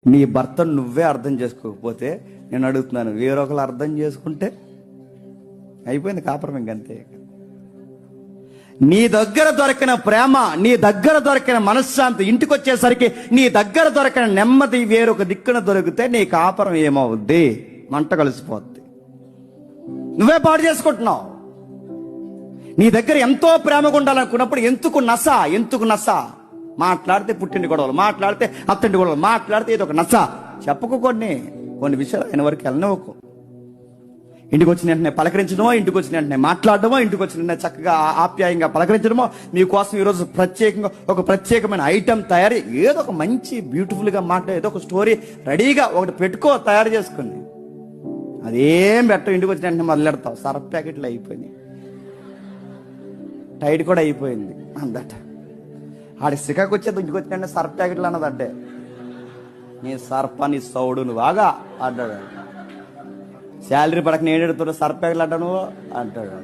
నీ భర్తను నువ్వే అర్థం చేసుకోకపోతే నేను అడుగుతున్నాను, వేరొకరు అర్థం చేసుకుంటే అయిపోయింది కాపురం ఇంకంతే. నీ దగ్గర దొరికిన ప్రేమ, నీ దగ్గర దొరికిన మనశ్శాంతి, ఇంటికి వచ్చేసరికి నీ దగ్గర దొరికిన నెమ్మది వేరొక దిక్కున దొరికితే నీ కాపురం ఏమవుద్ది? మంట కలిసిపోద్ది. నువ్వే పాడు చేసుకుంటున్నావు. నీ దగ్గర ఎంతో ప్రేమగా ఉండాలనుకున్నప్పుడు ఎందుకు నస మాట్లాడితే పుట్టింటి గొడవలు, మాట్లాడితే అత్తంటి గొడవలు, మాట్లాడితే ఇది ఒక నస. చెప్పకు కొన్ని విషయాలు ఆయన వరకు వెళ్ళనివ్వకు. ఇంటికి వచ్చిన వెంటనే పలకరించడమో, ఇంటికి వచ్చిన వెంటనే మాట్లాడడమో, ఇంటికి వచ్చిన వెంటనే చక్కగా ఆప్యాయంగా పలకరించడమో, మీకోసం ఈరోజు ఒక ప్రత్యేకమైన ఐటెం తయారీ, ఏదో ఒక మంచి బ్యూటిఫుల్గా మాట్లాడే ఏదో ఒక స్టోరీ రెడీగా ఒకటి పెట్టుకో, తయారు చేసుకుని. అదేం పెట్టవు. ఇంటికి వచ్చిన వెంటనే మొదలెడతావు. సర్ఫ్ ప్యాకెట్లు అయిపోయినాయి, టైట్ కూడా అయిపోయింది అందట. ఆడి సికాకు వచ్చేది ఇంటికి వచ్చిన సర్ఫ్ ప్యాకెట్లు అన్నదంటే, నీ సర్ఫ నీ సౌడు నువ్వు బాగా అడ్డాడు. శాలరీ పడక నేను ఎడుతున్నా సర్ఫ్ ప్యాకెట్లు అంటావు నువ్వు అంటాడు.